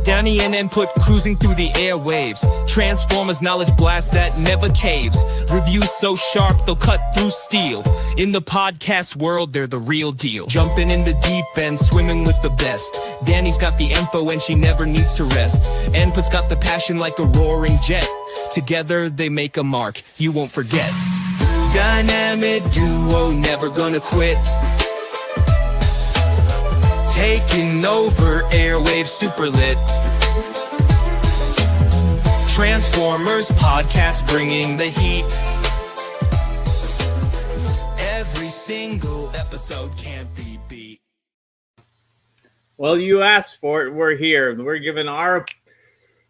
Danny and Input cruising through the airwaves. Transformers knowledge blast that never caves. Reviews so sharp they'll cut through steel. In the podcast world, they're the real deal. Jumping in the deep end, swimming with the best. Danny's got the info and she never needs to rest. Input's got the passion like a roaring jet. Together they make a mark you won't forget. Dynamic duo, never gonna quit. Taking over airwaves, super lit. Transformers podcast bringing the heat. Every single episode can't be beat. Well, you asked for it. We're here. We're giving our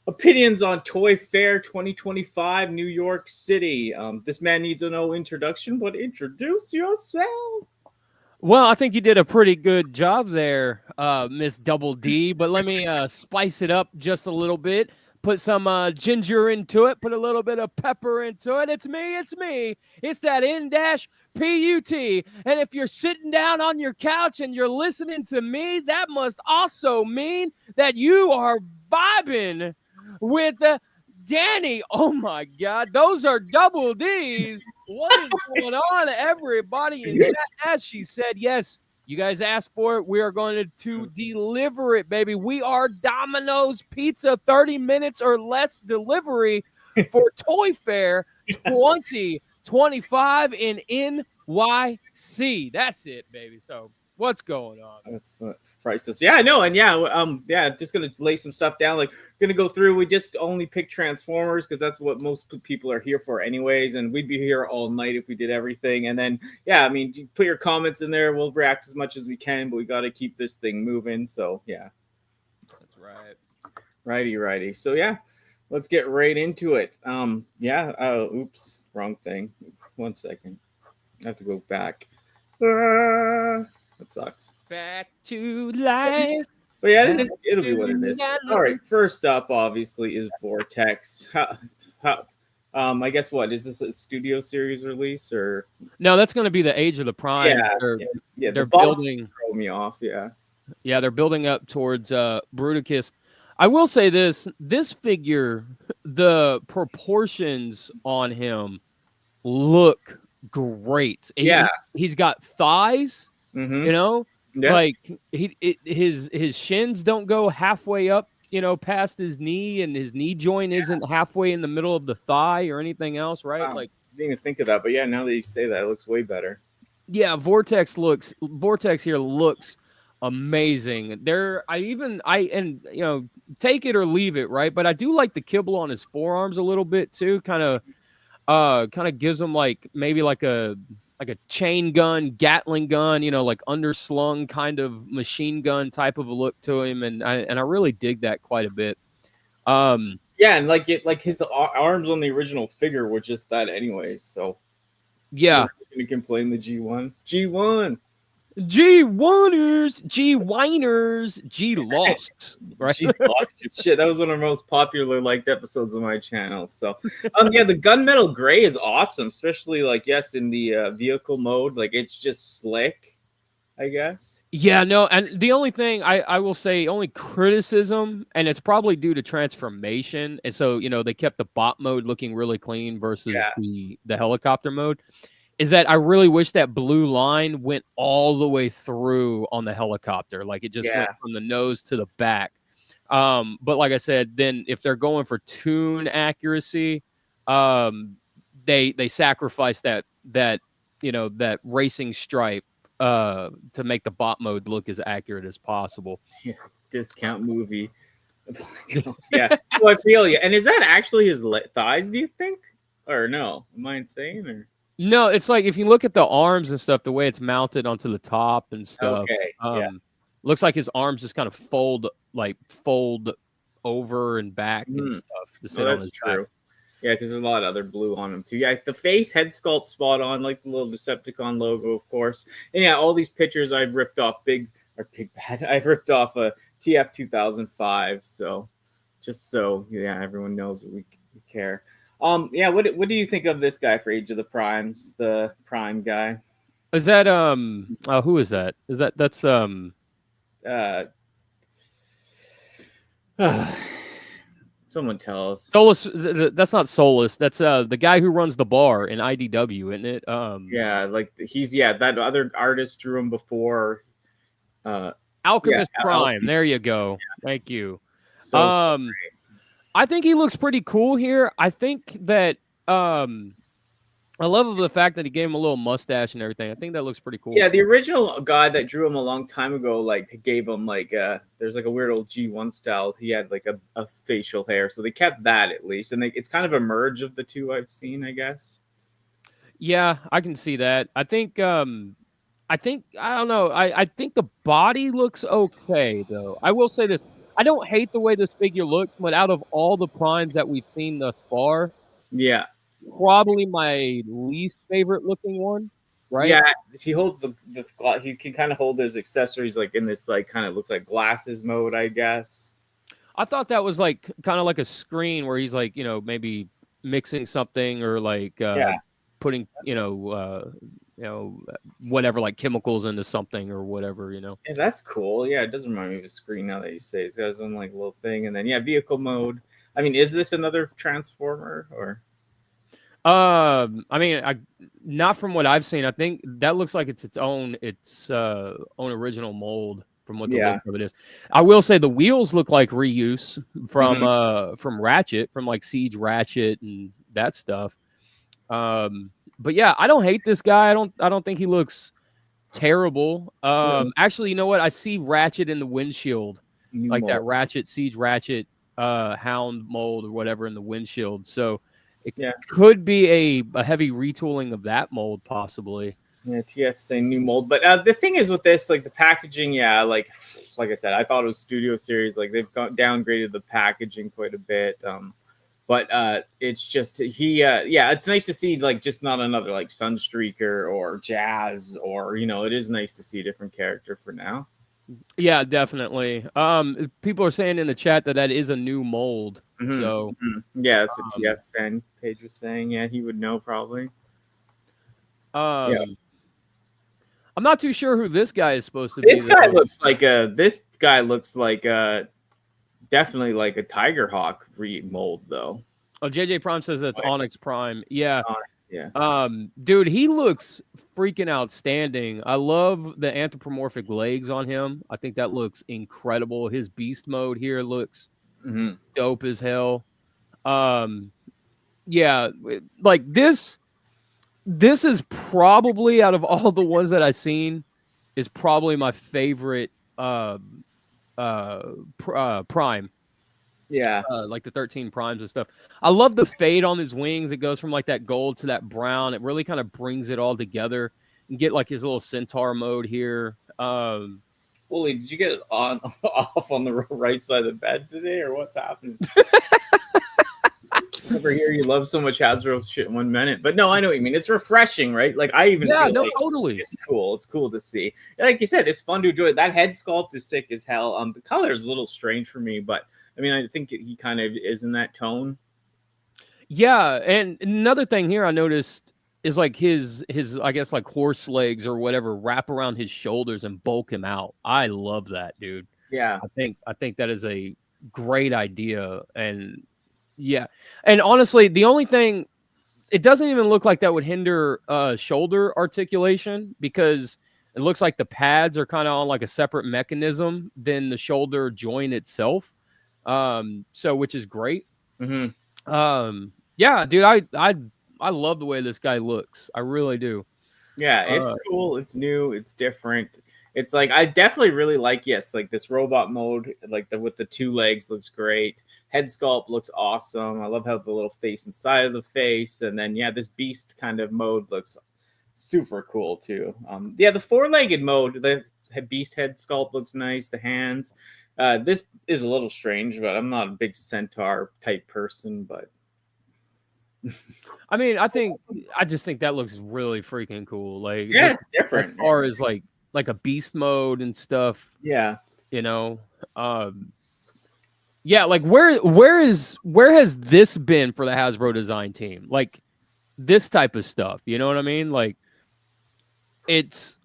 opinions on Toy Fair 2025, New York City. This man needs no introduction, but introduce yourself. Well, I think you did a pretty good job there, Miss Double D. But let me spice it up just a little bit. Put some ginger into it. Put a little bit of pepper into it. It's me. It's that N-PUT. And if you're sitting down on your couch and you're listening to me, that must also mean that you are vibing with Danny. Oh, my God. Those are double Ds. What is going on, everybody in chat? As she said, yes, you guys asked for it. We are going to deliver it, baby. We are Domino's Pizza, 30 minutes or less delivery for Toy Fair 2025 in NYC. That's it, baby. So what's going on? That's priceless. Yeah, I know. And just gonna lay some stuff down. Like, gonna go through. We just only pick Transformers because that's what most people are here for, anyways. And we'd be here all night if we did everything. And then, yeah, I mean, you put your comments in there. We'll react as much as we can, but we got to keep this thing moving. So yeah, that's right. Righty. So yeah, let's get right into it. Oops, wrong thing. 1 second. I have to go back. That sucks. Back to life. But yeah, it'll be what it is. All right, first up, obviously, is Vortex. I guess what is this, a studio series release or? No, that's going to be the Age of the Prime. Yeah. They're building. Throw me off. Yeah. Yeah, they're building up towards Bruticus. I will say this figure, the proportions on him look great. He's got thighs. Mm-hmm. You know, like his shins don't go halfway up, past his knee, and his knee joint isn't halfway in the middle of the thigh or anything else, right? Wow. Like, I didn't even think of that, but yeah, now that you say that, it looks way better. Yeah, Vortex here looks amazing. Take it or leave it, right? But I do like the kibble on his forearms a little bit too. Kind of gives him maybe like a chain gun, Gatling gun, like underslung kind of machine gun type of a look to him, and I really dig that quite a bit. And like his arms on the original figure were just that anyways. So yeah, you can play in the G1, G1ers, G-winers, G-lost, right? G-lost. Shit, that was one of the most popular liked episodes of my channel. So, the gunmetal gray is awesome, especially in the vehicle mode. Like, it's just slick, I guess. Yeah, no, and the only thing I will say, only criticism, and it's probably due to transformation, and so they kept the bot mode looking really clean versus the helicopter mode. Is that I really wish that blue line went all the way through on the helicopter. Like, it just went from the nose to the back. But like I said, then if they're going for tune accuracy, they sacrifice that racing stripe to make the bot mode look as accurate as possible. Yeah, discount movie. Yeah, well, I feel you. And is that actually his thighs, do you think? Or no? Am I insane? Or no, it's like if you look at the arms and stuff, the way it's mounted onto the top and stuff. Okay. Looks like his arms just kind of fold over and back and stuff to sit on his back. Yeah, because there's a lot of other blue on him too. Yeah, the face head sculpt spot on, like the little Decepticon logo, of course. And yeah, all these pictures I've ripped off I've ripped off a TF 2005. So just so everyone knows we care. What do you think of this guy for Age of the Primes, the Prime guy? Is that who is that? That's Someone tell us. Solus, that's not Solus. That's the guy who runs the bar in IDW, isn't it? Yeah, like that other artist drew him before. Alchemist yeah, Prime. There you go. Thank you. So I think he looks pretty cool here. I think that I love the fact that he gave him a little mustache and everything. I think that looks pretty cool. yeah, the original guy that drew him a long time ago, like gave him like there's like a weird old G1 style. He had like a facial hair, so they kept that at least, and it's kind of a merge of the two I've seen, I guess. Yeah, I can see that. I think I don't know. I think the body looks okay though. I will say this. I don't hate the way this figure looks, but out of all the primes that we've seen thus far, Yeah. probably my least favorite looking one. Right? Yeah, he holds he can kind of hold his accessories like in this like kind of looks like glasses mode, I guess. I thought that was like kind of like a screen where he's like, maybe mixing something or like putting, whatever, like chemicals into something or whatever, Yeah, that's cool. Yeah, it does remind me of a screen now that you say it's got his own like little thing, and then vehicle mode. I mean, is this another Transformer or? I mean, not from what I've seen. I think that looks like it's own own original mold from what the look of it is. I will say the wheels look like reuse from Ratchet, from like Siege Ratchet and that stuff. But yeah, I don't hate this guy. I don't think he looks terrible. Actually, you know what? I see Ratchet in the windshield, like that Ratchet Siege Ratchet Hound mold or whatever in the windshield. So it could be a heavy retooling of that mold, possibly. Yeah, TF saying new mold, but the thing is with this, like the packaging, like I said, I thought it was Studio Series. Like they've downgraded the packaging quite a bit. But it's just it's nice to see like just not another like Sunstreaker or Jazz or it is nice to see a different character for now. Yeah, definitely. People are saying in the chat that is a new mold. So yeah, that's what TF fan page was saying. Yeah, he would know probably. I'm not too sure who this guy is supposed to be. This guy looks like definitely like a Tiger Hawk mold though. Oh, JJ Prime says that's Onyx Prime. Yeah. Onyx, yeah. Dude, he looks freaking outstanding. I love the anthropomorphic legs on him. I think that looks incredible. His beast mode here looks dope as hell. Yeah, like this is probably, out of all the ones that I've seen, is probably my favorite Prime. Yeah, like the 13 primes and stuff. I love the fade on his wings. It goes from like that gold to that brown. It really kind of brings it all together. And get like his little centaur mode here. Wooly, did you get it off on the right side of the bed today, or what's happening? Over here, you love so much Hasbro shit in 1 minute, but no, I know what you mean. It's refreshing, right? Like I even totally. It's cool. It's cool to see. Like you said, it's fun to enjoy. That head sculpt is sick as hell. The color is a little strange for me, but I mean, I think he kind of is in that tone. Yeah, and another thing here I noticed is like his I guess like horse legs or whatever wrap around his shoulders and bulk him out. I love that, dude. Yeah, I think that is a great idea. And yeah, and honestly, the only thing, it doesn't even look like that would hinder shoulder articulation, because it looks like the pads are kind of on like a separate mechanism than the shoulder joint itself. So which is great. Yeah, dude, I love the way this guy looks. I really do. Yeah, it's cool. It's new. It's different. It's like I definitely really like like this robot mode, like with the 2 legs looks great. Head sculpt looks awesome. I love how the little face inside of the face, and then this beast kind of mode looks super cool too. The 4-legged mode, the beast head sculpt looks nice. The hands. This is a little strange, but I'm not a big centaur type person, but. I mean, I just think that looks really freaking cool. Like, it's different. As far as like a beast mode and stuff. Yeah. Yeah, like where has this been for the Hasbro design team? Like this type of stuff, you know what I mean? Like it's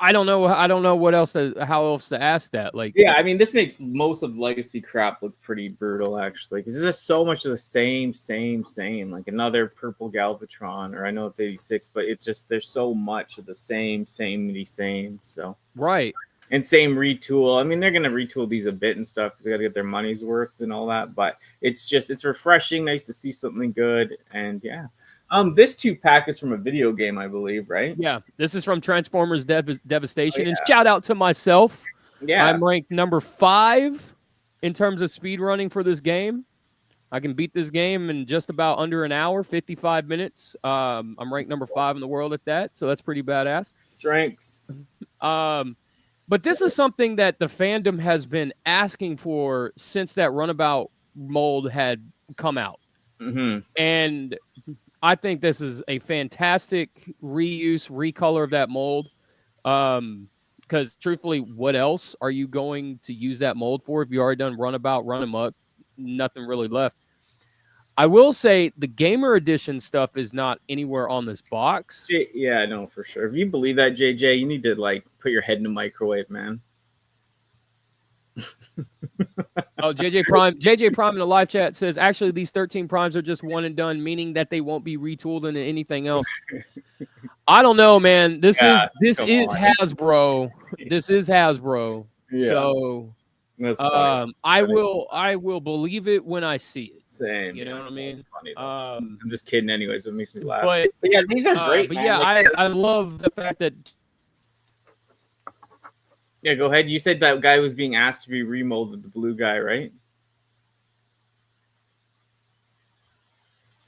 I don't know. I don't know what else how else to ask that. Like, yeah, I mean, this makes most of Legacy crap look pretty brutal, actually, because there's just so much of the same. Like another purple Galvatron, or I know it's 86, but it's just there's so much of the same. So right. and same retool. I mean, they're gonna retool these a bit and stuff because they got to get their money's worth and all that. But it's refreshing, nice to see something good, and yeah. This 2-pack is from a video game, I believe, right? Yeah, this is from Transformers Devastation, Oh, yeah. and shout out to myself. Yeah, I'm ranked number 5 in terms of speed running for this game. I can beat this game in just about under an hour, 55 minutes. I'm ranked number 5 in the world at that, so that's pretty badass. strength. But this is something that the fandom has been asking for since that Runabout mold had come out. Mm-hmm. And I think this is a fantastic reuse, recolor of that mold. Because truthfully, what else are you going to use that mold for if you already done Runabout, Run Amok? Nothing really left. I will say the Gamer Edition stuff is not anywhere on this box. Yeah, no, for sure. If you believe that, JJ, you need to like put your head in the microwave, man. Oh, JJ Prime in the live chat says, actually, these 13 primes are just one and done, meaning that they won't be retooled into anything else. I don't know, man. This is Hasbro. This is Hasbro. Yeah. So that's funny. I will believe it when I see it. Same. You know what I mean? It's funny, I'm just kidding anyways, it makes me laugh. But yeah, these are great. But man. yeah, like, I love the fact that. Yeah, go ahead. You said that guy was being asked to be remolded, the blue guy, right?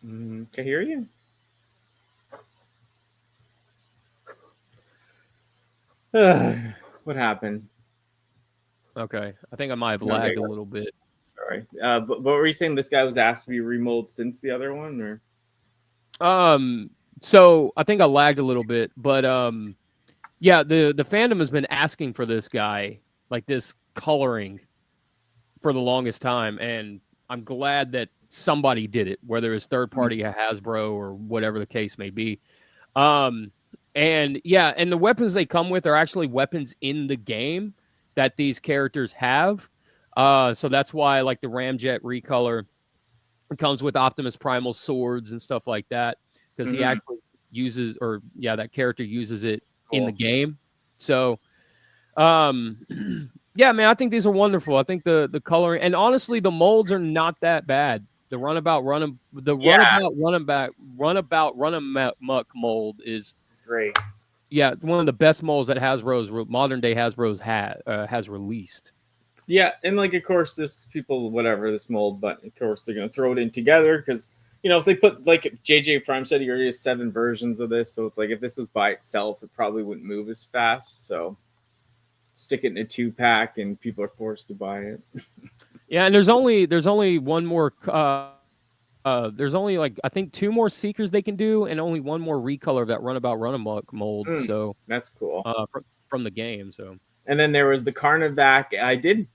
Can I hear you? What happened? Okay, I think I might have lagged a little bit. Sorry. But what were you saying? This guy was asked to be remolded since the other one, or? So I think I lagged a little bit, but yeah, the fandom has been asking for this guy, like this coloring, for the longest time, and I'm glad that somebody did it, whether it's third party Hasbro or whatever the case may be. And yeah, and the weapons they come with are actually weapons in the game that these characters have. So that's why, like, the Ramjet recolor comes with Optimus Primal swords and stuff like that, because he actually uses, or yeah, that character uses it in the game. So yeah, man, I think these are wonderful. I think the coloring, and honestly, the molds are not that bad. The Runabout Run Amok mold is great. Yeah, one of the best molds that modern day Hasbro's has released. Yeah, and like, of course, this mold, but of course they're gonna throw it in together because, you know, if they put, like JJ Prime said, he already has 7 versions of this, so it's like if this was by itself, it probably wouldn't move as fast. So stick it in a 2-pack, and people are forced to buy it. Yeah, and there's only one more. There's only, like, I think 2 more Seekers they can do, and only 1 more recolor of that Runabout Run Amok mold. So that's cool. From the game. So. And then there was the Carnivac. I did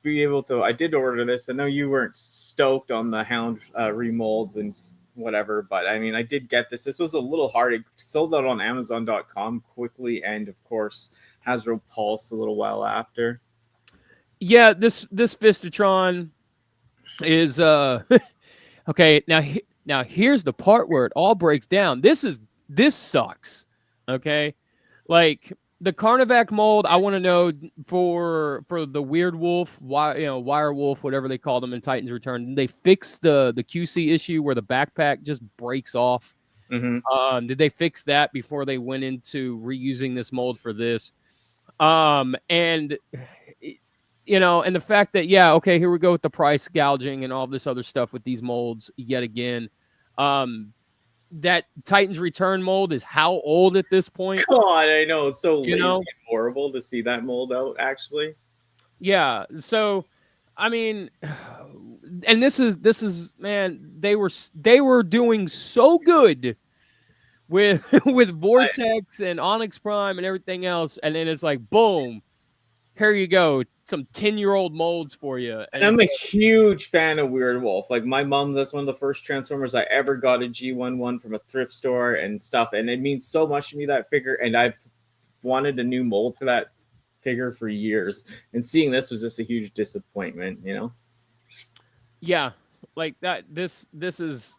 order this. I know you weren't stoked on the Hound remold and whatever, but I mean, I did get this. This was a little hard. It sold out on Amazon.com quickly, and of course, Hasbro Pulse a little while after. Yeah, this Fistatron is okay. Now here's the part where it all breaks down. This sucks. Okay, like, the Carnivac mold, I want to know for the Weird Wolf, Wire Wolf, whatever they call them in Titans Return. Did they fix the QC issue where the backpack just breaks off? Did they fix that before they went into reusing this mold for this? And you know, and the fact that, yeah, okay, here we go with the price gouging and all this other stuff with these molds yet again. That Titans Return mold is how old at this point? God, I know, it's so horrible to see that mold out, actually. Yeah, so I mean, and this is man, they were doing so good with Vortex and Onyx Prime and everything else, and then it's like, boom, here you go, some 10-year-old molds for you. And I'm a huge fan of Weird Wolf. Like, my mom, that's one of the first Transformers I ever got a G11 from a thrift store and stuff, and it means so much to me, that figure. And I've wanted a new mold for that figure for years, and seeing this was just a huge disappointment, you know. Yeah, like that. This is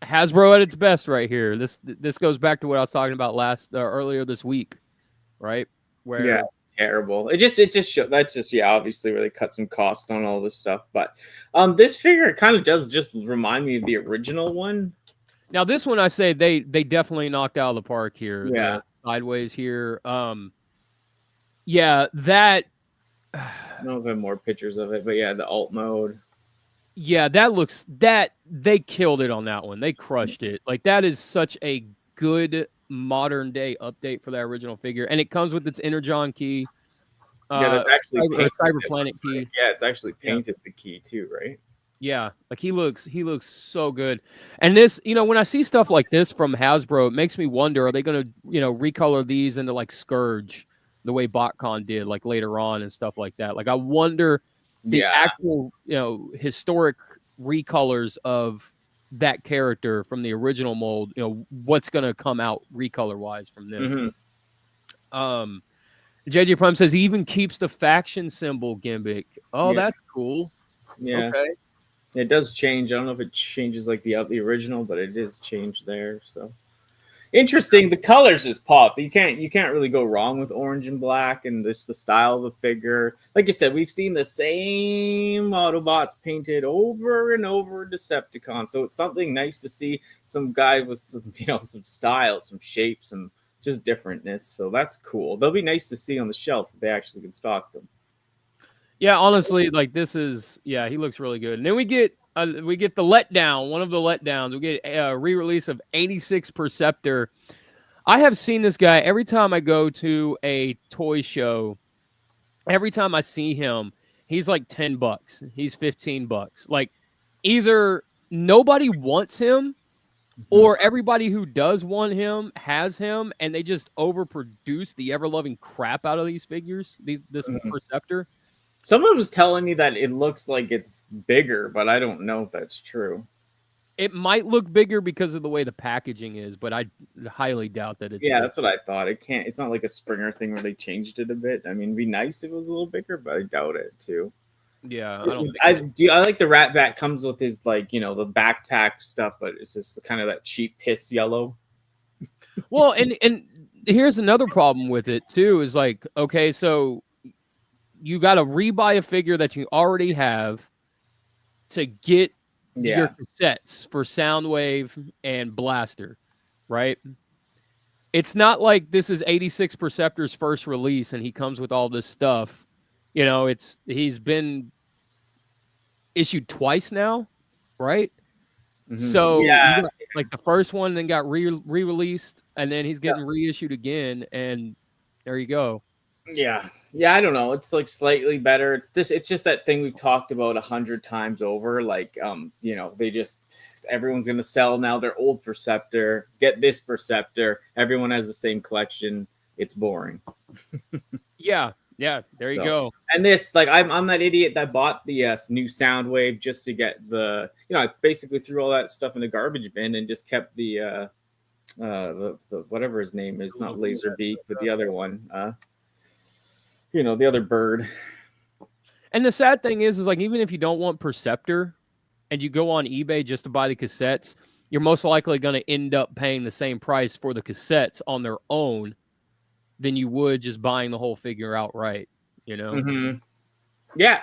Hasbro at its best right here. This goes back to what I was talking about earlier this week, right? Yeah, Where terrible. It just show that's just obviously where they cut some cost on all this stuff. But this figure kind of does just remind me of the original one. now this one I say they definitely knocked out of the park here. Yeah. The sideways here. Yeah, that I don't know if I have more pictures of it, but yeah, the alt mode. yeah, they killed it on that one. They crushed it. Like that is such a good modern day update for that original figure, and it comes with its Energon key. Yeah, that's actually Cyber Planet key. Like. Yeah, it's actually painted the key too, right? Yeah, like he looks so good. And this, when I see stuff like this from Hasbro, it makes me wonder: are they going to, recolor these into like Scourge, the way BotCon did, like later on and stuff like that? Like I wonder the actual, historic recolors of that character from the original mold. What's going to come out recolor wise from this? Mm-hmm. JJ Prime says he even keeps the faction symbol gimmick. Oh, Yeah. that's cool. Yeah. Okay. It does change. I don't know if it changes like the original, but it is changed there. So interesting. The colors just pop. You can't really go wrong with orange and black, and the style of the figure. Like you said, we've seen the same Autobots painted over and over Decepticon. So it's something nice to see some guy with some some style, some shape, some just differentness. So that's cool. They'll be nice to see on the shelf if they actually can stock them. Yeah, honestly, like this is he looks really good. And then we get the letdown, one of the letdowns. We get a re-release of 86 Perceptor. I have seen this guy every time I go to a toy show. Every time I see him, he's like $10. He's $15. Like either nobody wants him or everybody who does want him has him, and they just overproduce the ever-loving crap out of these figures, this Perceptor. Someone was telling me that it looks like it's bigger, but I don't know if that's true. It might look bigger because of the way the packaging is, but I highly doubt that it's. Yeah, big. that's what I thought. It's not like a Springer thing where they changed it a bit. I mean, it'd be nice if it was a little bigger, but I doubt it too. Yeah, I don't. I like the Rat Bat comes with his the backpack stuff, but it's just kind of that cheap piss yellow. Well, and here's another problem with it too. Is like, okay, so you got to rebuy a figure that you already have to get your cassettes for Soundwave and Blaster, right? It's not like this is 86 Perceptor's first release and he comes with all this stuff. He's been issued twice now, right? Mm-hmm. So like the first one then got re-released, and then he's getting reissued again, and there you go. Yeah, I don't know. It's like slightly better. It's just that thing we've talked about 100 times over. Like, everyone's gonna sell now their old Perceptor. Get this Perceptor. Everyone has the same collection. It's boring. Yeah. There you go. And this, I'm that idiot that bought the new Soundwave just to get the. I basically threw all that stuff in the garbage bin and just kept the whatever his name is, not Laserbeak, but the other one. The other bird. And the sad thing is like, even if you don't want Perceptor and you go on eBay just to buy the cassettes, you're most likely going to end up paying the same price for the cassettes on their own than you would just buying the whole figure outright, Mm-hmm. Yeah,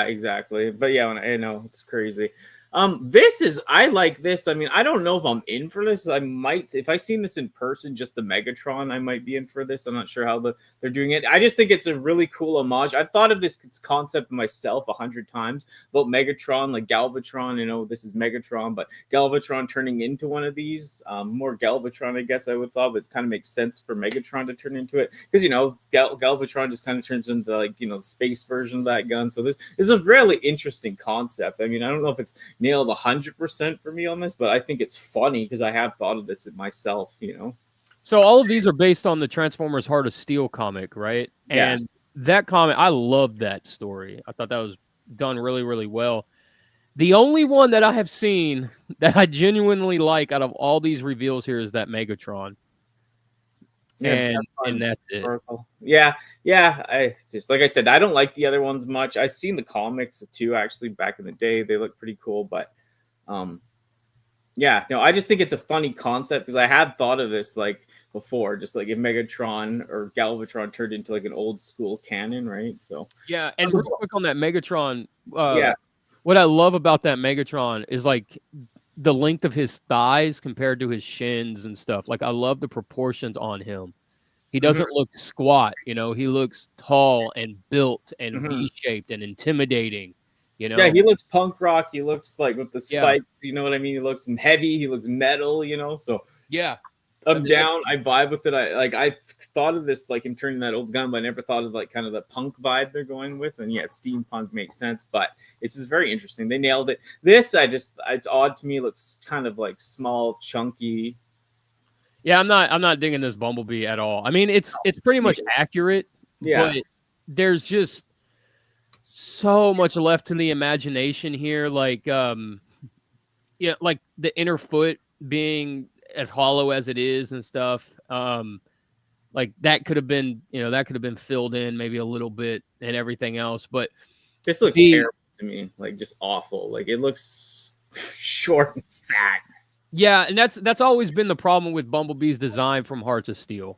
exactly. But yeah, I know it's crazy. I like this. I mean, I don't know if I'm in for this. I might, if I seen this in person, just the Megatron, I might be in for this. I'm not sure how they're doing it. I just think it's a really cool homage. I've thought of this concept myself 100 times about Megatron, like Galvatron. This is Megatron, but Galvatron turning into one of these. More Galvatron, I guess I would thought, but it kind of makes sense for Megatron to turn into it because Galvatron just kind of turns into the space version of that gun. So this is a really interesting concept. I mean, I don't know if it's nailed 100% for me on this, but I think it's funny because I have thought of this myself, So all of these are based on the Transformers Heart of Steel comic, right? Yeah. And that comic, I loved that story. I thought that was done really, really well. The only one that I have seen that I genuinely like out of all these reveals here is that Megatron. and that's it. Yeah, yeah. I just like I said, I don't like the other ones much. I've seen the comics too, actually, back in the day. They look pretty cool, but um, yeah, no, I just think it's a funny concept because I had thought of this like before, just like if Megatron or Galvatron turned into like an old school canon, right? So Yeah, and real quick on that Megatron, yeah, what I love about that Megatron is like the length of his thighs compared to his shins and stuff. Like I love the proportions on him. He doesn't look squat, you know, he looks tall and built and V-shaped and intimidating, you yeah, know? he looks punk rock. He looks like with the Yeah. spikes, you know what I mean? He looks heavy. He looks metal, you know. So Yeah. I'm down. I vibe with it. I thought of this like him turning that old gun, but I never thought of like kind of the punk vibe they're going with. And yeah, steampunk makes sense, but it's just very interesting. They nailed it. This it's odd to me. It looks kind of like small, chunky. Yeah, I'm not digging this Bumblebee at all. I mean, it's pretty much accurate, Yeah. but there's just so much left to the imagination here. Like, yeah, like the inner foot being as hollow as it is and stuff. Like that could have been, you know, that could have been filled in maybe a little bit and everything else. But This looks terrible to me, like just awful. Like it looks short and fat. Yeah, and that's always been the problem with Bumblebee's design from Hearts of Steel.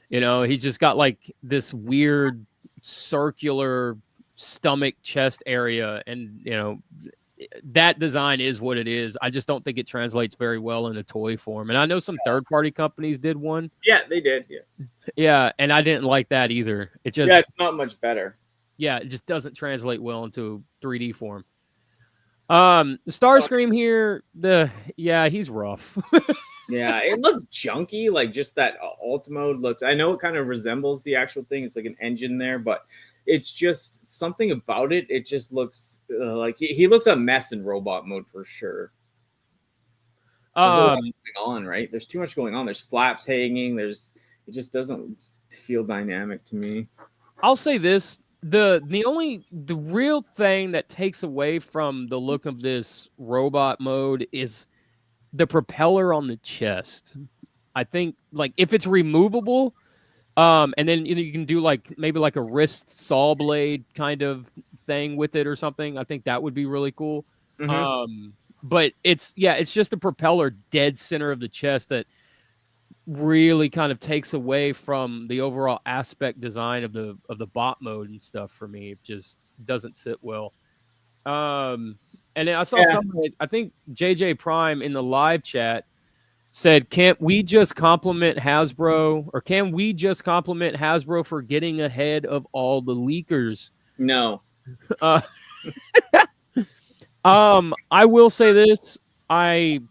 You know, he's just got like this weird circular stomach chest area, and you know that design is what it is. I just don't think it translates very well in a toy form. And I know some third-party companies did one. Yeah, they did. Yeah. Yeah, and I didn't like that either. It just Yeah, it's not much better. Yeah, it just doesn't translate well into 3D form. Starscream here, he's rough. Yeah, it looks junky, like just that alt mode looks. I know it kind of resembles the actual thing. It's like an engine there, but it's just something about it. It just looks like he looks a mess in robot mode for sure. There's a lot going on, right? There's too much going on. There's flaps hanging. It just doesn't feel dynamic to me. I'll say this. The real thing that takes away from the look of this robot mode is the propeller on the chest. I think like if it's removable, and then you can do like maybe like a wrist saw blade kind of thing with it or something. I think that would be really cool. But it's just the propeller dead center of the chest that really kind of takes away from the overall aspect design of the bot mode and stuff for me. It just doesn't sit well. And then I saw somebody, I think JJ Prime in the live chat said, can't we just compliment Hasbro for getting ahead of all the leakers? No. I will say this. I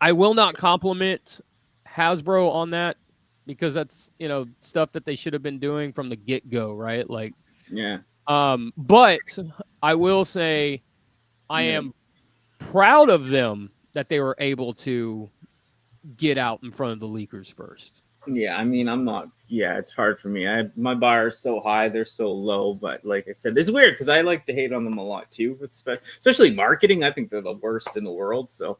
will not compliment Hasbro on that because that's, you know, stuff that they should have been doing from the get-go, right? Like, yeah. But I will say I am proud of them that they were able to get out in front of the leakers first. Yeah, I mean, I'm not. Yeah, it's hard for me. My bar is so high, they're so low. But like I said, it's weird because I like to hate on them a lot too. Especially marketing, I think they're the worst in the world. So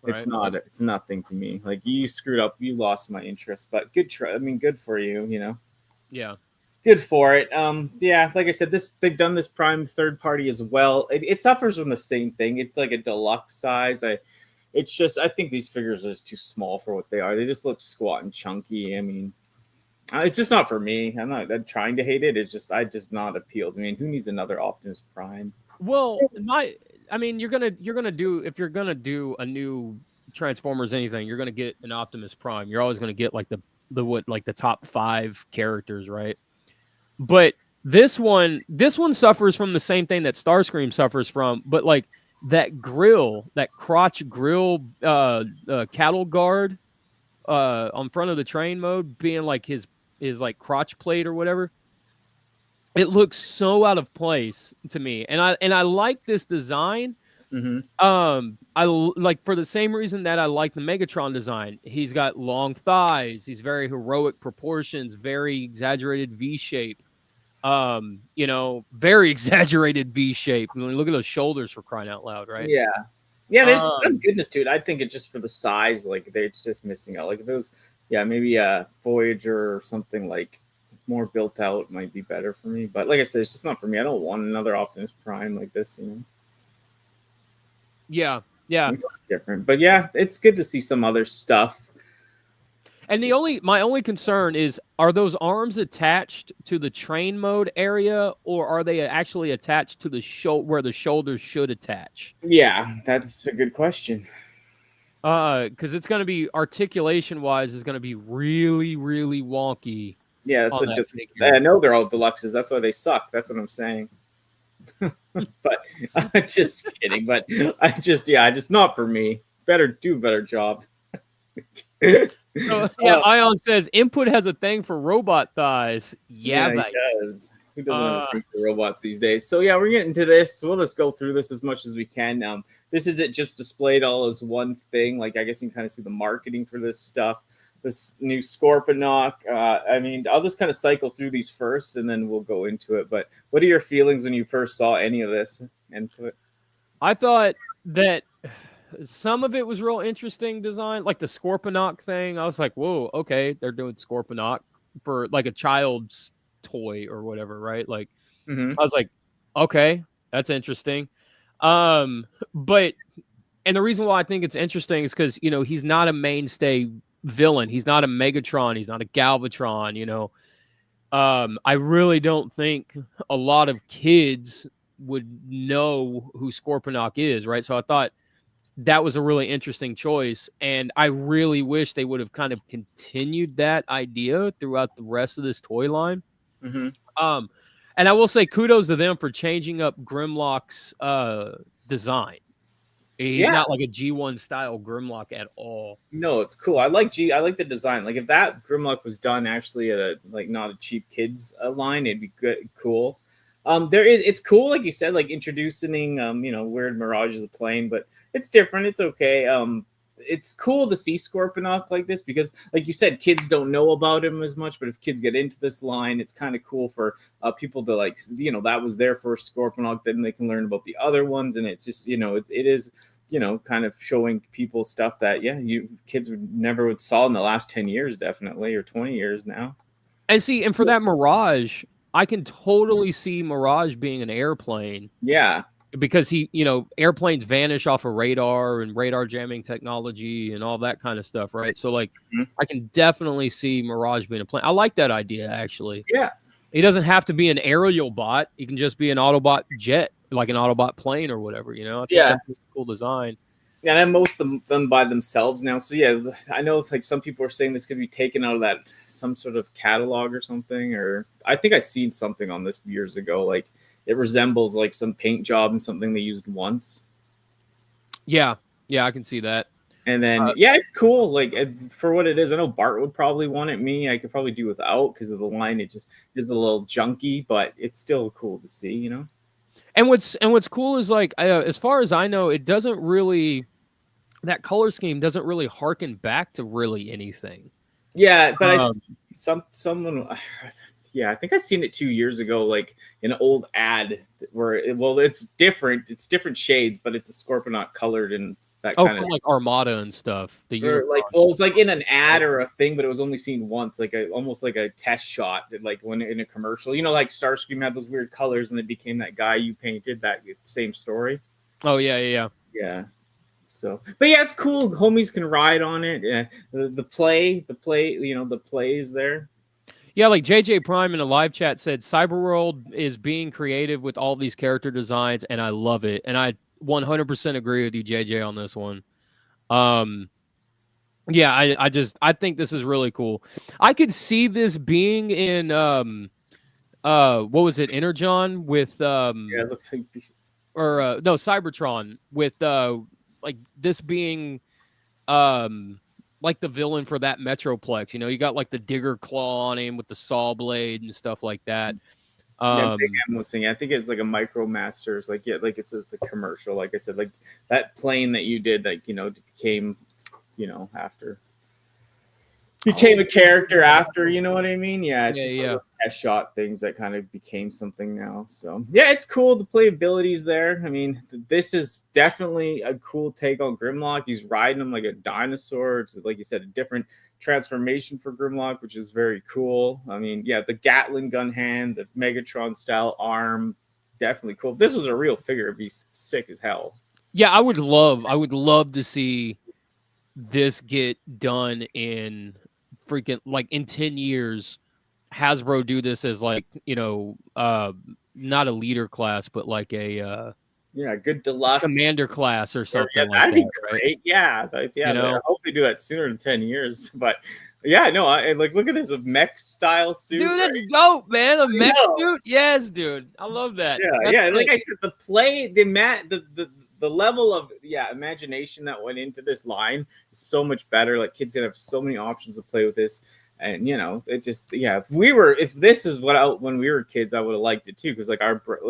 it's nothing to me. Like you screwed up, you lost my interest. But good try. I mean, good for you. You know. Yeah. Good for it. Yeah, like I said, they've done this Prime third party as well. It suffers from the same thing. It's like a deluxe size. I think these figures are just too small for what they are. They just look squat and chunky. I mean, it's just not for me. I'm trying to hate it. It's just not appealed. I mean, who needs another Optimus Prime? Well, you're gonna do, if you're gonna do a new Transformers anything, you're gonna get an Optimus Prime. You're always gonna get like the top 5 characters, right? But this one suffers from the same thing that Starscream suffers from, but like that grill, that crotch grill, cattle guard, on front of the train mode being like his like crotch plate or whatever. It looks so out of place to me, and I like this design. I like for the same reason that I like the Megatron design. He's got long thighs. He's very heroic proportions, very exaggerated V shape. You know, very exaggerated V shape. I mean, look at those shoulders, for crying out loud, right? Yeah, there's some goodness to it. I think it's just for the size, like it's just missing out. Like if it was yeah, maybe a Voyager or something like more built out might be better for me. But like I said, it's just not for me. I don't want another Optimus Prime like this, you know. Yeah, yeah. It's different, but yeah, it's good to see some other stuff. And my only concern is, are those arms attached to the train mode area, or are they actually attached to the where the shoulders should attach? Yeah, that's a good question. Because it's going to be articulation wise is going to be really, really wonky Yeah, that's on what that I figure. know. They're all deluxes. That's why they suck. That's what I'm saying. But just kidding. But I just not for me. Better do a better job. So yeah, Ion says input has a thing for robot thighs. Yeah, Yeah, he mate. does. Who doesn't have a Uh, thing for robots these days? So yeah, we're getting to this. We'll just go through this as much as we can. This isn't just displayed all as one thing. Like I guess you can kind of see the marketing for this stuff. This new Scorponok. I mean, I'll just kind of cycle through these first, and then we'll go into it. But what are your feelings when you first saw any of this input? I thought that some of it was real interesting design, like the Scorponok thing. I was like, whoa, okay, they're doing Scorponok for like a child's toy or whatever, right? Like Mm-hmm. I was like, okay, that's interesting. But and the reason why I think it's interesting is because he's not a mainstay villain. He's not a Megatron. He's not a Galvatron. I really don't think a lot of kids would know who Scorponok is, right? So I thought that was a really interesting choice, and I really wish they would have kind of continued that idea throughout the rest of this toy line. Mm-hmm. And I will say kudos to them for changing up Grimlock's design. He's Yeah. not like a G1 style Grimlock at all. No, it's cool. I like the design. Like if that Grimlock was done actually at a like not a cheap kids line, it'd be good, cool. It's cool, like you said, like introducing weird Mirage as a plane, but it's different. It's okay. It's cool to see Scorponok like this because, like you said, kids don't know about him as much. But if kids get into this line, it's kind of cool for people to that was their first Scorponok. Then they can learn about the other ones, and it's just it is kind of showing people stuff that you kids would saw in the last 10 years, definitely, or 20 years now. And for that Mirage, I can totally see Mirage being an airplane. Yeah. Because airplanes vanish off of radar and radar jamming technology and all that kind of stuff, right? So like, I can definitely see Mirage being a plane. I like that idea, actually. Yeah. He doesn't have to be an aerial bot. He can just be an Autobot jet, like an Autobot plane or whatever, I think that's a cool design. And then most of them by themselves now. So yeah, I know it's like some people are saying this could be taken out of that some sort of catalog or something. Or I think I seen something on this years ago. Like it resembles like some paint job and something they used once. Yeah, I can see that. And then it's cool. Like for what it is, I know Bart would probably want it. Me, I could probably do without because of the line. It just is a little junky, but it's still cool to see. And what's cool is like as far as I know, it doesn't really. That color scheme doesn't really harken back to really anything. Yeah, but someone, yeah, I think I seen it 2 years ago, like an old ad where it's different shades, but it's a Scorponok colored in that kind of like Armada and stuff. it's like in an ad or a thing, but it was only seen once, like almost like a test shot, like when in a commercial, like Starscream had those weird colors and it became that guy you painted. That same story. Oh yeah. So, but yeah, it's cool. Homies can ride on it. Yeah, the play, the play is there. Yeah, like JJ Prime in a live chat said, Cyberworld is being creative with all these character designs, and I love it. And I 100% agree with you, JJ, on this one. Yeah, I think this is really cool. I could see this being in what was it, Energon with It looks like or no, Cybertron with like this being like the villain for that Metroplex. You got like the digger claw on him with the saw blade and stuff like that. Big M was saying, I think it's like a Micro Masters, like it's the commercial. Like I said, like that plane that you did, like became after. became a character after, you know what I mean? Yeah, it's just one Yeah. of those test shot things that kind of became something now. So yeah, it's cool. The playability's there. I mean, this is definitely a cool take on Grimlock. He's riding him like a dinosaur. It's like you said, a different transformation for Grimlock, which is very cool. I mean, yeah, the Gatling gun hand, the Megatron style arm, definitely cool. If this was a real figure, it'd be sick as hell. Yeah, I would love to see this get done in freaking like in 10 years. Hasbro do this as like, not a leader class, but like a Yeah, good deluxe commander class or something yeah, like that'd be that, great. right? Yeah, I hope they do that sooner than 10 years. But yeah, no, I like look at this, a mech style suit. Dude, that's right? dope, man. A mech know. suit? Yes, dude. I love that. Yeah, That's yeah. Like it. I said, the level of imagination that went into this line is so much better. Like kids gonna have so many options to play with this. And it just if this is when we were kids, I would have liked it too, because like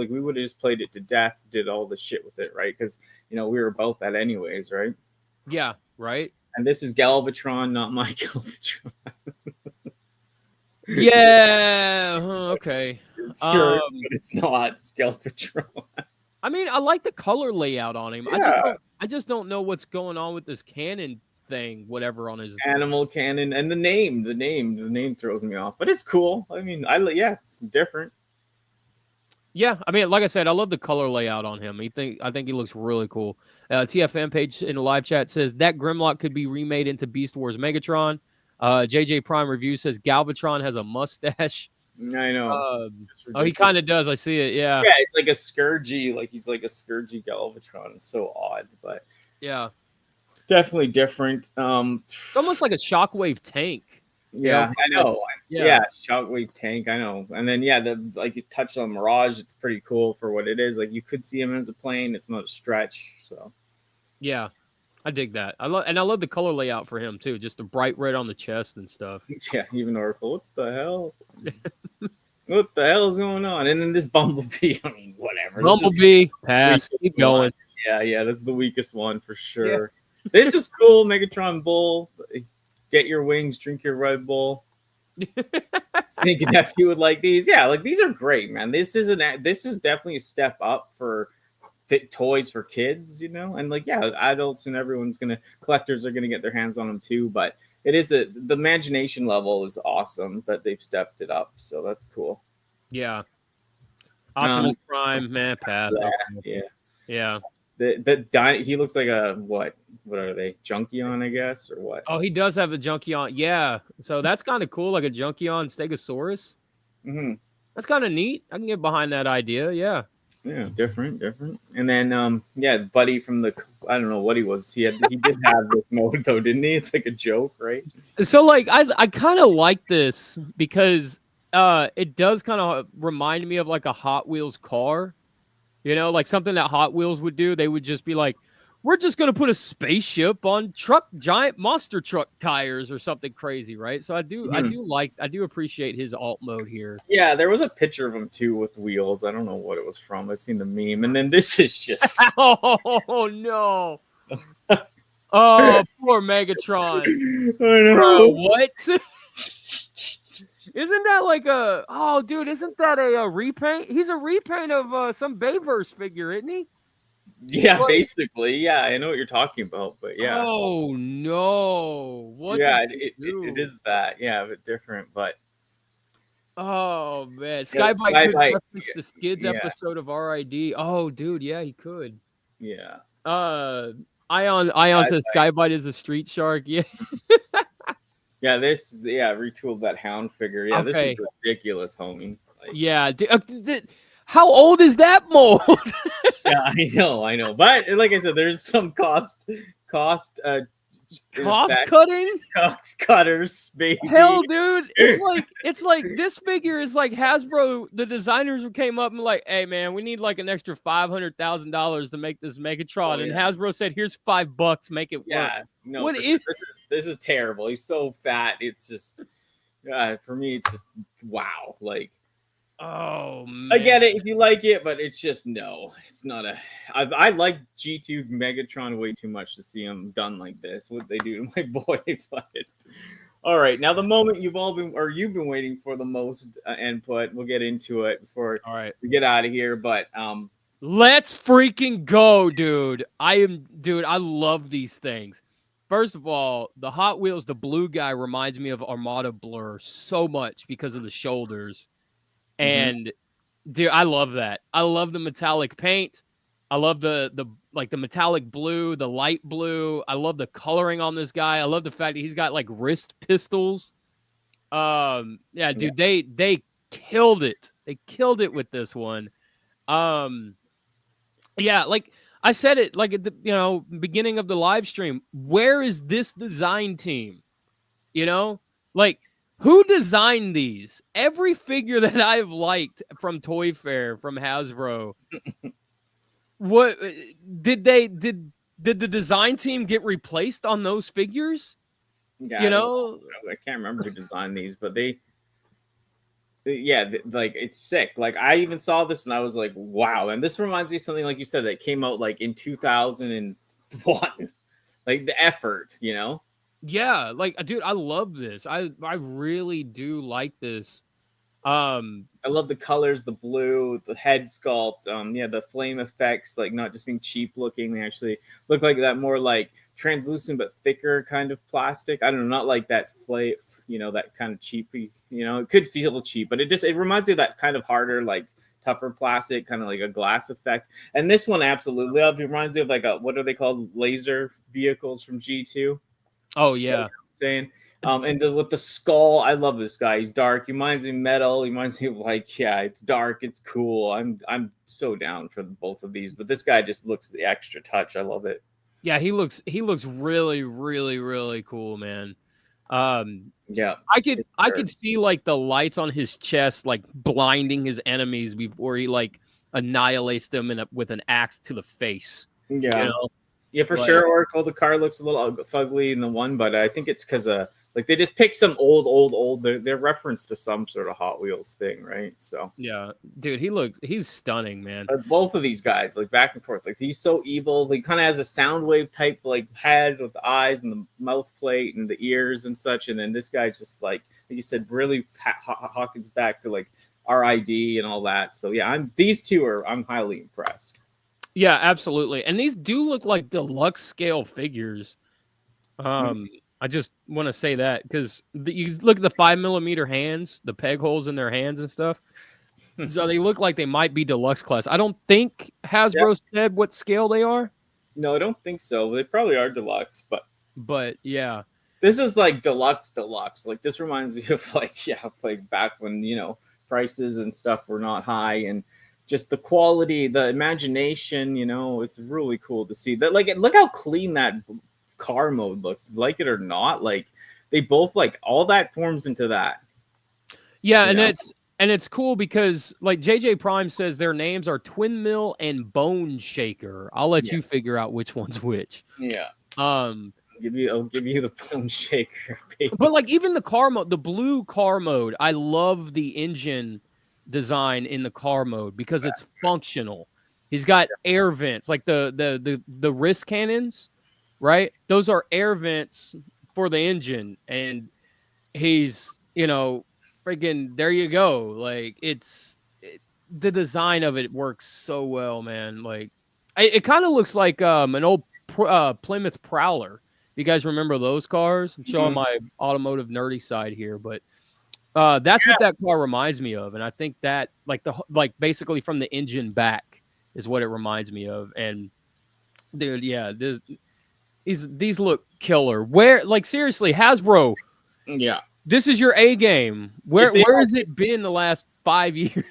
we would have just played it to death, did all the shit with it, right? Because we were about that anyways, right? Yeah, right. And this is Galvatron, not my Galvatron. Yeah. Okay. It's Scourge, but it's not. It's Galvatron. I mean, I like the color layout on him. Yeah. I just don't know what's going on with this cannon thing, whatever on his Animal cannon, and the name throws me off, but it's cool. I mean, it's different. Yeah, I mean, like I said, I love the color layout on him. I think he looks really cool. TFM page in the live chat says that Grimlock could be remade into Beast Wars Megatron. JJ Prime Review says Galvatron has a mustache. I know. He kind of does. I see it. Yeah. Yeah, it's like a Scourgy. Like he's like a Scourgy Galvatron. It's so odd, but yeah, definitely different. It's almost like a Shockwave tank. Yeah, I know. Yeah, Shockwave tank. I know. And then like you touched on Mirage. It's pretty cool for what it is. Like you could see him as a plane. It's not a stretch. So yeah, I dig that. I love the color layout for him too. Just the bright red on the chest and stuff. Yeah, even Oracle. What the hell? What the hell is going on? And then this Bumblebee. I mean, whatever. Bumblebee, pass. Keep going. Yeah, that's the weakest one for sure. Yeah. This is cool, Megatron Bull. Get your wings, drink your Red Bull. Thinking nephew would like these. Yeah, like these are great, man. This is definitely a step up for fit toys for kids, and like adults and collectors are gonna get their hands on them too. But it is the imagination level is awesome that they've stepped it up, so that's cool. Yeah. Optimus Prime, man, pass. Yeah. He looks like a what are they? Junkion, I guess, or what? Oh, he does have a Junkion. Yeah. So that's kind of cool, like a Junkion Stegosaurus. Mm-hmm. That's kind of neat. I can get behind that idea. Yeah. Yeah, different. And then Buddy from I don't know what he was. He did have this mode though, didn't he? It's like a joke, right? So like I kind of like this because it does kind of remind me of like a Hot Wheels car. Like something that Hot Wheels would do. They would just be like, we're just going to put a spaceship on giant monster truck tires or something crazy, right? So I do appreciate his alt mode here. Yeah, there was a picture of him too with wheels. I don't know what it was from. I've seen the meme. And then this is just oh no. Oh, poor Megatron. I know. Bro, what? Isn't that like isn't that a repaint? He's a repaint of some Bayverse figure, isn't he? Yeah, basically. Yeah, I know what you're talking about, but yeah. Oh no! What? Yeah, it is that. Yeah, but different. But oh man, Skybite could reference the Skids episode of RID. Oh, dude, yeah, he could. Yeah. Ion says Skybite is a street shark. Yeah. Yeah, retooled that hound figure. Yeah, This is ridiculous, homie. How old is that mold? Yeah, I know. But like I said, there's some cost cutting? Cost cutters, baby. Hell, dude. It's like this figure is like Hasbro, the designers came up and like, hey man, we need like an extra $500,000 to make this Megatron. And Hasbro said, here's $5, make it work. Yeah, no, this is terrible. He's so fat. It's just for me, it's just wow. Like, oh man. I get it if you like it, but it's just it's not I like G2 Megatron way too much to see him done like this. What they do to my boy, but All right, now the moment you've been waiting for the most input. We'll get into it before All right. we get out of here. But Let's freaking go, dude. I love these things. First of all, the Hot Wheels, the blue guy reminds me of Armada Blur so much because of the shoulders. mhm, And dude, I love that. I love the metallic paint. I love the metallic blue, the light blue. I love the coloring on this guy. I love the fact that he's got like wrist pistols. Yeah, yeah, dude, they killed it. They killed it with this one. Um, yeah, like I said it like at the beginning of the live stream. Where is this design team? You know, like who designed these? Every figure that I've liked from Toy Fair, from Hasbro, what did the design team get replaced on those figures? yeah. You I don't know, know. I can't remember who designed these, but yeah, like it's sick. Like I even saw this and I was like, wow. And this reminds me of something like you said that came out like in 2001. Like the effort, you know. yeah, like dude, I love this. I really do like this. I love the colors, the blue, the head sculpt, yeah, the flame effects, like not just being cheap looking. They actually look like that more like translucent but thicker kind of plastic. I don't know, not like that flame, that kind of cheapy, it could feel cheap, but it reminds me of that kind of harder, like tougher plastic, kind of like a glass effect. And this one absolutely reminds me of like what are they called? Laser vehicles from G2. oh You know what yeah. I'm saying? And with the skull, I love this guy. He's dark. He reminds me of metal. He reminds me of like, yeah, it's dark. It's cool. I'm so down for both of these. But this guy just looks the extra touch. I love it. Yeah, he looks really, really, really cool, man. Um, Yeah, I sure. could see like the lights on his chest, like blinding his enemies before he like annihilates them with an axe to the face. You Yeah, know, yeah, for like sure. Oracle, the car looks a little fugly in the one, but I think it's because like they just picked some old. They're reference to some sort of Hot Wheels thing, right? So yeah, dude, he's stunning, man. both of these guys, like back and forth, like he's so evil. He kind of has a sound wave type like head with the eyes and the mouth plate and the ears and such. And then this guy's just like you said, really Hawkins back to like RID and all that. So yeah, I'm highly impressed. Yeah, absolutely. And these do look like deluxe scale figures. I just want to say that because you look at the 5mm hands, the peg holes in their hands and stuff. So they look like they might be deluxe class. I don't think Yeah, Hasbro said what scale they are, no, I don't think so. They probably are deluxe, but yeah. this is like deluxe. Like this reminds me of like like back when prices and stuff were not high and just the quality, the imagination. It's really cool to see that. Like, look how clean that car mode looks. Like it or not, like they both like all that forms into that. Yeah, You and know? it's cool because like JJ Prime says their names are Twin Mill and Bone Shaker. I'll let Yeah, you figure out which one's which. yeah. Um, I'll give you the bone shaker, baby. but like even the car mode, the blue car mode, I love the engine design in the car mode because it's functional. He's got air vents, like the wrist cannons, right? Those are air vents for the engine, and he's freaking there you go. Like the design of it works so well, man. Like it kind of looks like an old Plymouth Prowler. You guys remember those cars? I'm showing Mhm. my automotive nerdy side here, but that's what that car reminds me of, and I think that like basically from the engine back is what it reminds me of. And dude, yeah, these look killer. Where like seriously, Hasbro, Yeah. this is your A game. Where If they has it been the last 5 years?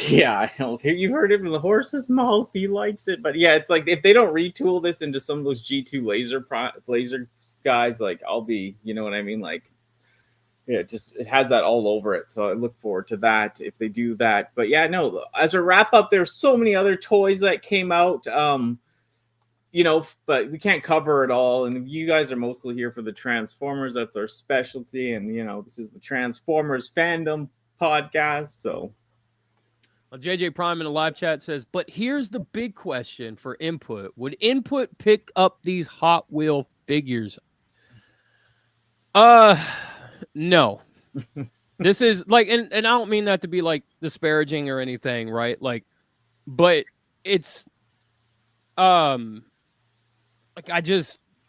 Yeah, I know. You heard it from the horse's mouth. He likes it, but yeah, it's like if they don't retool this into some of those G2 laser guys, like I'll be, you know what I mean? Like, yeah, it has that all over it. So I look forward to that if they do that. But yeah, no. As a wrap up, there's so many other toys that came out. But we can't cover it all. And you guys are mostly here for the Transformers. That's our specialty. And this is the Transformers Fandom podcast. So. Well, JJ Prime in the live chat says, but here's the big question for Input. Would Input pick up these Hot Wheel figures? No. This is like, and I don't mean that to be like disparaging or anything, right? Like, but it's like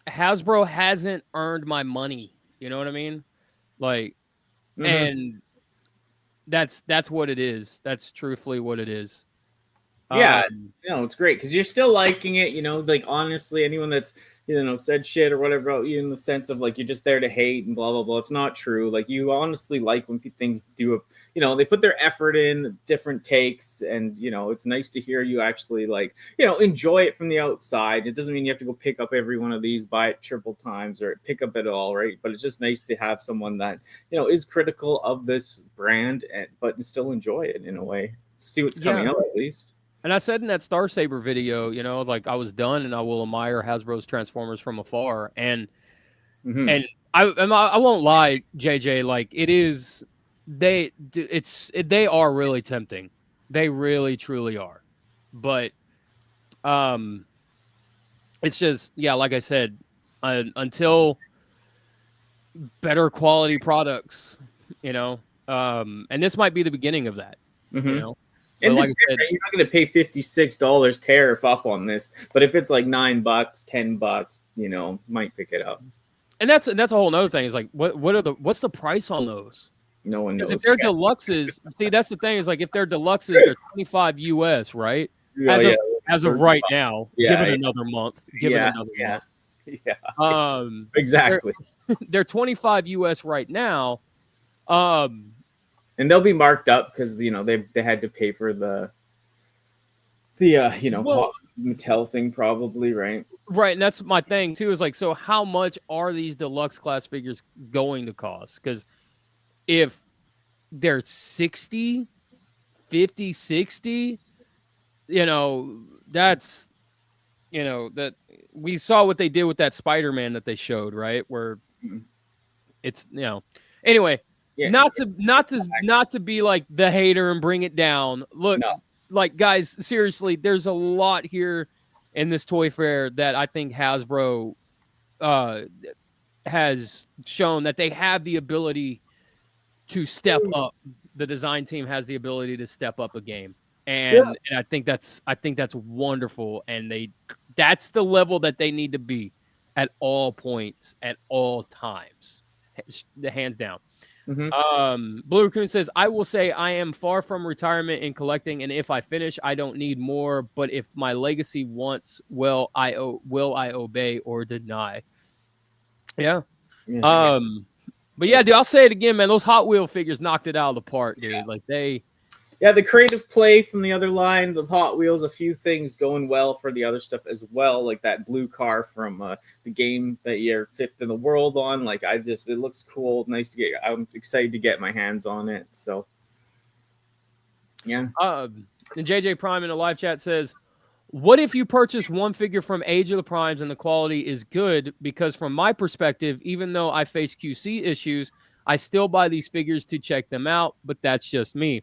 Hasbro hasn't earned my money. You know what I mean? Like, and that's what it is. That's truthfully what it is. Yeah, it's great because you're still liking it. Like honestly, anyone that's said shit or whatever, in the sense of like you're just there to hate and blah blah blah. It's not true. Like you honestly like when things do they put their effort in, different takes, and it's nice to hear you actually like enjoy it from the outside. It doesn't mean you have to go pick up every one of these, buy it triple times, or pick up it all, right? But it's just nice to have someone that is critical of this brand, but still enjoy it in a way. See what's coming out at least. And I said in that Star Saber video, like I was done, and I will admire Hasbro's Transformers from afar. And I won't lie, JJ, like it is, they are really tempting. They really truly are. But it's just, yeah, like I said, until better quality products, and this might be the beginning of that, And like you're not going to pay $56 tariff up on this, but if it's like $9, $10, might pick it up. And that's a whole nother thing. Is like, what's the price on those? No one knows. If they're deluxes, see, that's the thing. Is like if they're deluxes, they're $25 US, right? As of right now, give it another month. Give it another month. Yeah. Exactly. They're $25 US right now. And they'll be marked up because they had to pay for the Mattel thing probably, right? Right, and that's my thing too. Is like, so how much are these deluxe class figures going to cost? Because if they're 60, 50, 60, that's that we saw what they did with that Spider-Man that they showed, right? Where it's anyway. Yeah, not to be like the hater and bring it down. Look, like guys, seriously, there's a lot here in this toy fair that I think Hasbro has shown that they have the ability to step up. The design team has the ability to step up a game, and I think that's wonderful. And that's the level that they need to be at all points, at all times, hands down. Blue Raccoon says, I will say I am far from retirement in collecting, and if I finish, I don't need more. But if my legacy wants, will I obey or deny? Yeah. But yeah, dude, I'll say it again, man. Those Hot Wheel figures knocked it out of the park, dude. Yeah. Like the creative play from the other line, the Hot Wheels, a few things going well for the other stuff as well, like that blue car from the game that you're 5th in the world on. Like it looks cool, nice to get. I'm excited to get my hands on it. So yeah. And JJ Prime in the live chat says, what if you purchase one figure from Age of the Primes and the quality is good? Because from my perspective, even though I face QC issues, I still buy these figures to check them out, but that's just me.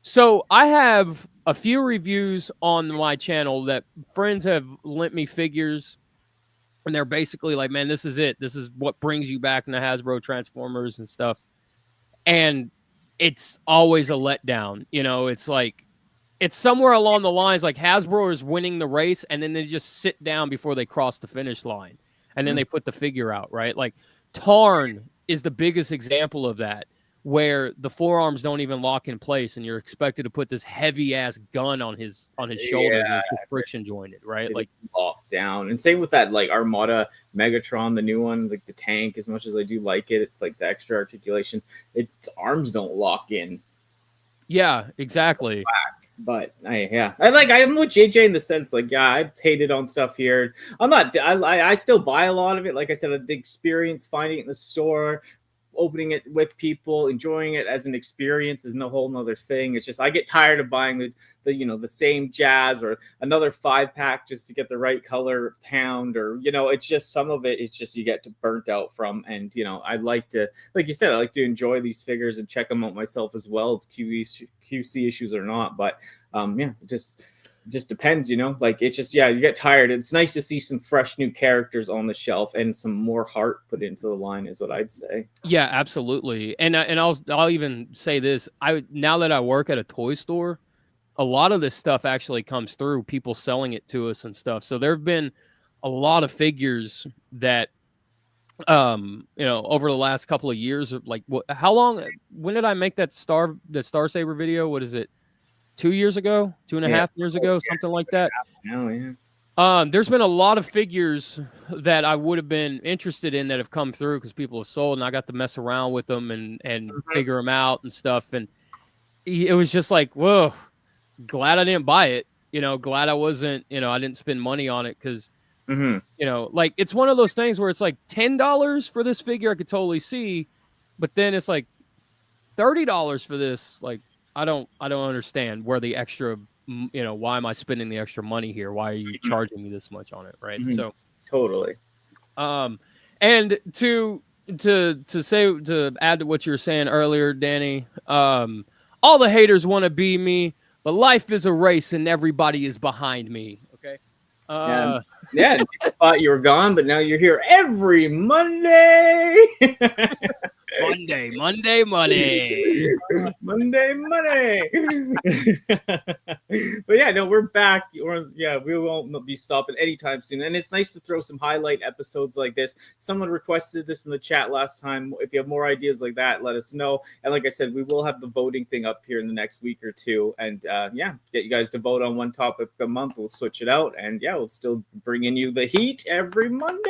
So I have a few reviews on my channel that friends have lent me figures, and they're basically like, man, this is it. This is what brings you back into Hasbro Transformers and stuff. And it's always a letdown. It's like, it's somewhere along the lines like Hasbro is winning the race, and then they just sit down before they cross the finish line, and then they put the figure out, right? Like Tarn is the biggest example of that, where the forearms don't even lock in place, and you're expected to put this heavy ass gun on his shoulders. It's just friction jointed, right? Like locked down. And same with that like Armada Megatron, the new one, like the tank. As much as I do like it, it's like the extra articulation, its arms don't lock in. Yeah, exactly. But I'm with JJ in the sense, like, yeah, I've hated on stuff here. I still buy a lot of it. Like I said, the experience finding it in the store, opening it with people, enjoying it as an experience is no whole nother thing. It's just I get tired of buying the same Jazz or another 5-pack just to get the right color pound, or it's just some of it. It's just you get burnt out from, and I like to, like you said, I like to enjoy these figures and check them out myself as well, QC issues or not. But just just depends, you know, like it's just, yeah, you get tired. It's nice to see some fresh new characters on the shelf and some more heart put into the line is what I'd say. Yeah, absolutely. And I'll even say this. Now that I work at a toy store, a lot of this stuff actually comes through people selling it to us and stuff. So there've been a lot of figures that over the last couple of years, like how long, when did I make the Star Saber video? What is it? 2 years ago, 2.5 years ago, something like that. Oh, yeah. There's been a lot of figures that I would have been interested in that have come through because people have sold, and I got to mess around with them and figure them out and stuff. And it was just like, whoa, glad I didn't buy it. Glad I wasn't, I didn't spend money on it because, like it's one of those things where it's like $10 for this figure I could totally see, but then it's like $30 for this, like. I don't understand where the extra, why am I spending the extra money here? Why are you charging me this much on it? Right. So totally. And to add to what you were saying earlier, Danny, all the haters want to be me, but life is a race and everybody is behind me. Okay. Yeah, people thought you were gone, but now you're here every Monday. Monday. But yeah, no, we're back. We won't be stopping anytime soon. And it's nice to throw some highlight episodes like this. Someone requested this in the chat last time. If you have more ideas like that, let us know. And like I said, we will have the voting thing up here in the next week or two. And get you guys to vote on one topic a month. We'll switch it out. And yeah, we'll still bringing you the heat every Monday.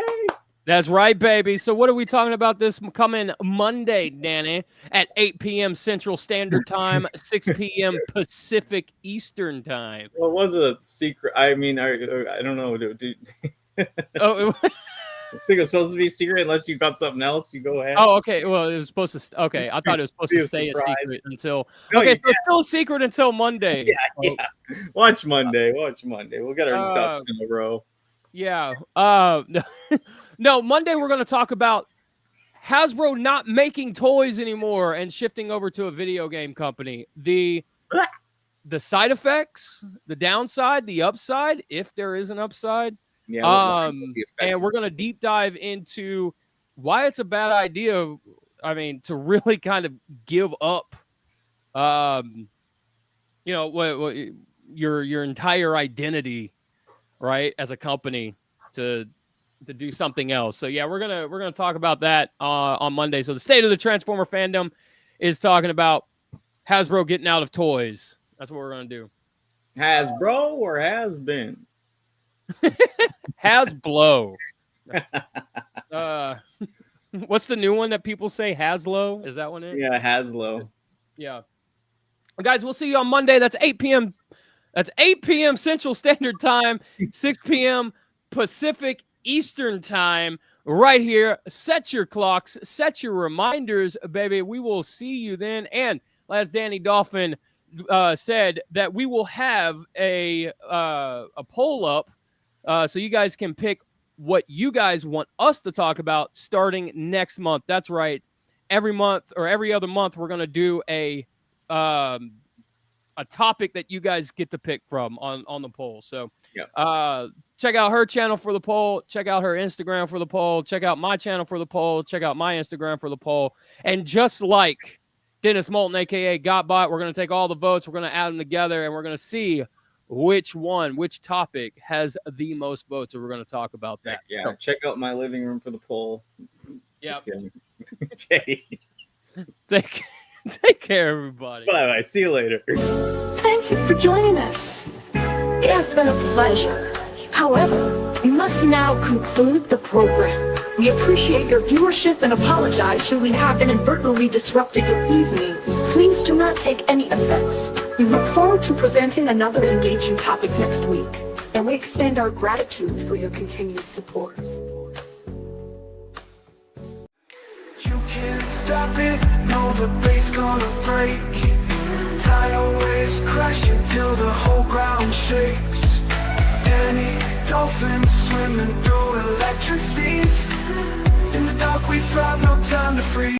That's right, baby. So what are we talking about this coming Monday, Danny, at 8 p.m. Central Standard Time, 6 p.m. Pacific Eastern Time? Well, it was a secret. I mean, I don't know. Oh, I think it was supposed to be secret unless you got something else. You go ahead. Oh, okay. Well, it was supposed to. Okay, I thought it was supposed to stay a secret until. Okay, so it's still a secret until Monday. Yeah. Watch Monday. We'll get our ducks in a row. Yeah. No, Monday we're going to talk about Hasbro not making toys anymore and shifting over to a video game company. The side effects, the downside, the upside, if there is an upside. Yeah. And we're going to deep dive into why it's a bad idea. I mean, to really kind of give up, your entire identity, right, as a company to do something else. So yeah, we're gonna talk about that on Monday. So the state of the Transformer fandom is talking about Hasbro getting out of toys. That's what we're gonna do. Hasbro or has been? Hasblo. What's the new one that people say? Haslo? Is that one it? Yeah, Haslo. Yeah. Guys, we'll see you on Monday. That's 8 p.m. That's 8 p.m. Central Standard Time, 6 p.m. Pacific Eastern Time, right here. Set your clocks, set your reminders, baby. We will see you then. And as Danny Dolphin said, that we will have a poll up so you guys can pick what you guys want us to talk about starting next month. That's right. Every month or every other month, we're going to do a topic that you guys get to pick from on the poll. So check out her channel for the poll. Check out her Instagram for the poll. Check out my channel for the poll. Check out my Instagram for the poll. And just like Dennis Moulton, a.k.a. Gotbot, we're going to take all the votes. We're going to add them together, and we're going to see which topic has the most votes. So we're going to talk about that. Yeah, check out my living room for the poll. Yeah. Okay. Take care, everybody. Bye-bye. See you later. Thank you for joining us. It has been a pleasure. However, we must now conclude the program. We appreciate your viewership and apologize should we have inadvertently disrupted your evening. Please do not take any offense. We look forward to presenting another engaging topic next week, and we extend our gratitude for your continued support. You can't stop it, no, the bass gonna break. Tidal waves crashing till the whole ground shakes. Danny, dolphins swimming through electric seas. In the dark we thrive, no time to freeze.